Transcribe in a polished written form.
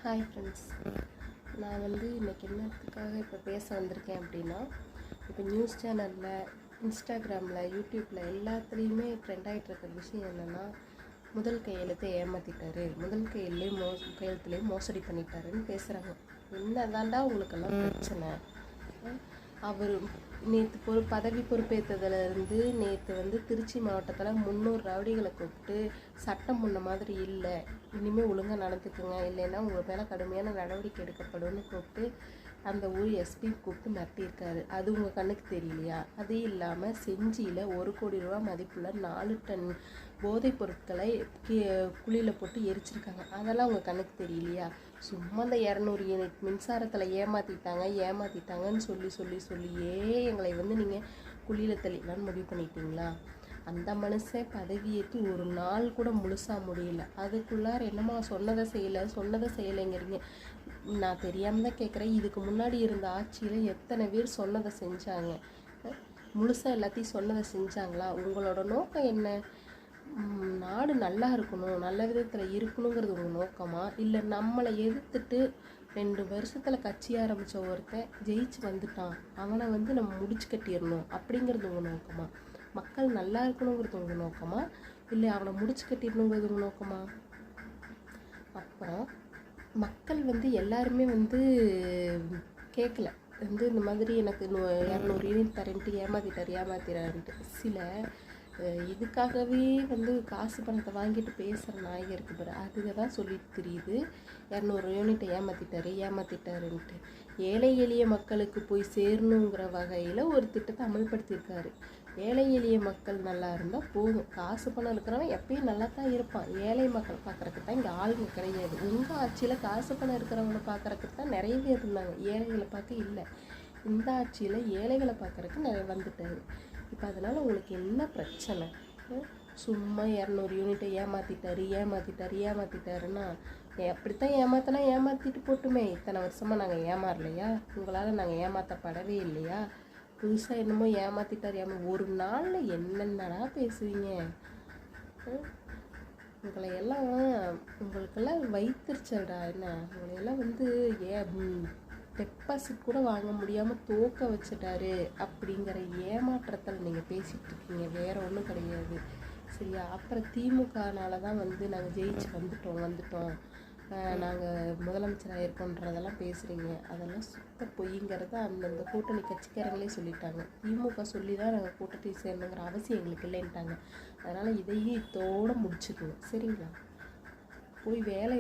Hi friends, நான் இன்றைக்கி என்னத்துக்காக இப்போ பேச வந்திருக்கேன் அப்படின்னா, இப்போ நியூஸ் சேனலில், இன்ஸ்டாகிராமில், யூடியூப்பில் எல்லாத்துலேயுமே ட்ரெண்ட் ஆகிட்டு இருக்க விஷயம் என்னென்னா, முதல் கையெழுத்தை ஏமாற்றிட்டாரு, முதல் கையெழுத்துலேயே மோசடி பண்ணிட்டாருன்னு பேசுகிறாங்க. என்ன தாண்டா உங்களுக்கெல்லாம் பிரச்சனை? அவர் நேற்று பதவி பொறுப்பேற்றதுலேருந்து நேற்று திருச்சி மாவட்டத்தில் 300 ரவுடிகளை கூப்பிட்டு சட்டம் முன்ன மாதிரி இல்லை, இனிமேல் ஒழுங்காக நடந்துக்குங்க, இல்லைன்னா உங்கள் மேலே கடுமையான நடவடிக்கை எடுக்கப்படும்னு கூப்பிட்டு அந்த ஊர் எஸ்பி கூப்பிட்டு மிரட்டியிருக்காரு. அது உங்கள் கண்ணுக்கு தெரியலையா? அது இல்லாமல் செஞ்சியில் 1 கோடி ரூபா மதிப்புள்ள 4 டன் போதைப் பொருட்களை குழியில் போட்டு எரிச்சிருக்காங்க. அதெல்லாம் உங்கள் கண்ணுக்கு தெரியலையா? சும்மா அந்த 200 யூனிட் மின்சாரத்தில் ஏமாற்றிட்டாங்கன்னு சொல்லியே எங்களை நீங்கள் குழியில் தள்ளிடலான்னு முடிவு பண்ணிட்டீங்களா? அந்த மனுஷன் பதவியேற்று ஒரு நாள் கூட முழுசாக முடியல, அதுக்குள்ளார என்னம்மா சொன்னதை செய்யலைங்கிறீங்க. நான் தெரியாமல் தான் கேட்குறேன், இதுக்கு முன்னாடி இருந்த ஆட்சியில் எத்தனை பேர் சொன்னதை செஞ்சாங்க? முழுசாக எல்லாத்தையும் சொன்னதை செஞ்சாங்களா? உங்களோட நோக்கம் என்ன? நாடு நல்லா இருக்கணும், நல்ல விதத்தில் இருக்கணுங்கிறது உங்கள் நோக்கமா? இல்லை நம்மளை எதிர்த்துட்டு 2 வருஷத்தில் கட்சி ஆரம்பித்த ஒருத்தன் ஜெயிச்சு வந்துட்டான், அவனை நம்ம முடிச்சு கட்டிடணும் அப்படிங்கிறது உங்கள் நோக்கமா? மக்கள் நல்லா இருக்கணுங்கிறது உங்கள் நோக்கமா? இல்லை அவனை முடிச்சு கட்டிடணுங்கிறது உங்கள் நோக்கமா? அப்புறம் மக்கள் எல்லாருமே கேட்கல, இந்த மாதிரி எனக்கு 200 யூனிட் தரேன்ட்டு ஏமாத்திட்டாருன்ட்டு. சில இதுக்காகவே காசு பணத்தை வாங்கிட்டு பேசுகிற நாயகம் இருக்குது பாரு, அதுக தான் சொல்லிட்டு தெரியுது 200 யூனிட்டை ஏமாத்திட்டாருன்ட்டு. ஏழை எளிய மக்களுக்கு போய் சேரணுங்கிற வகையில் ஒரு திட்டத்தை அமல்படுத்தியிருக்காரு. ஏழை எளிய மக்கள் நல்லா இருந்தால் போதும், காசு பணம் இருக்கிறவன் எப்பயும் நல்லா தான் இருப்பான். ஏழை மக்கள் பார்க்குறதுக்கு தான் இங்கே ஆளுங்க கிடையாது. உங்கள் ஆட்சியில் காசு பணம் இருக்கிறவங்களை பார்க்குறதுக்கு தான் நிறைய பேர் இருந்தாங்க, ஏழைகளை பார்க்க இல்லை. இந்த ஆட்சியில் ஏழைகளை பார்க்குறதுக்கு நிறைய வந்துட்டாரு. இப்போ அதனால் உங்களுக்கு என்ன பிரச்சனை? சும்மா 200 யூனிட்டை ஏமாற்றிட்டாருன்னா அப்படித்தான் ஏமாற்றிட்டு போட்டுமே. இத்தனை வருஷமாக நாங்கள் ஏமாறலையா? உங்களால் நாங்கள் ஏமாற்றப்படவே இல்லையா? புதுசாக என்னமோ ஏமாற்றிட்டார். ஒரு நாளில் என்னென்னடா பேசுவீங்க? உங்களுக்கெல்லாம் வைத்திருச்சல்டா என்ன? உங்களையெல்லாம் டெபாசிட் கூட வாங்க முடியாமல் தோக்க வச்சுட்டாரு அப்படிங்கிற ஏமாற்றத்தில் நீங்கள் பேசிகிட்டு இருக்கீங்க, வேறு ஒன்றும் கிடையாது. சரியா? அப்புறம் திமுகனால தான் நாங்கள் ஜெயிச்சு வந்துட்டோம், நாங்கள் முதலமைச்சராக இருக்கோன்றதெல்லாம் பேசுகிறீங்க. அதெல்லாம் சுத்த பொய்ங்கிறத அந்தந்த கூட்டணி கட்சிக்காரங்களே சொல்லிட்டாங்க. திமுக சொல்லி தான் நாங்கள் கூட்டத்தை சேரணுங்கிற அவசியம் எங்களுக்கு இல்லைன்ட்டாங்க. அதனால் இதையும் இதோடு முடிச்சுக்கணும். சரிங்களா? போய் வேலை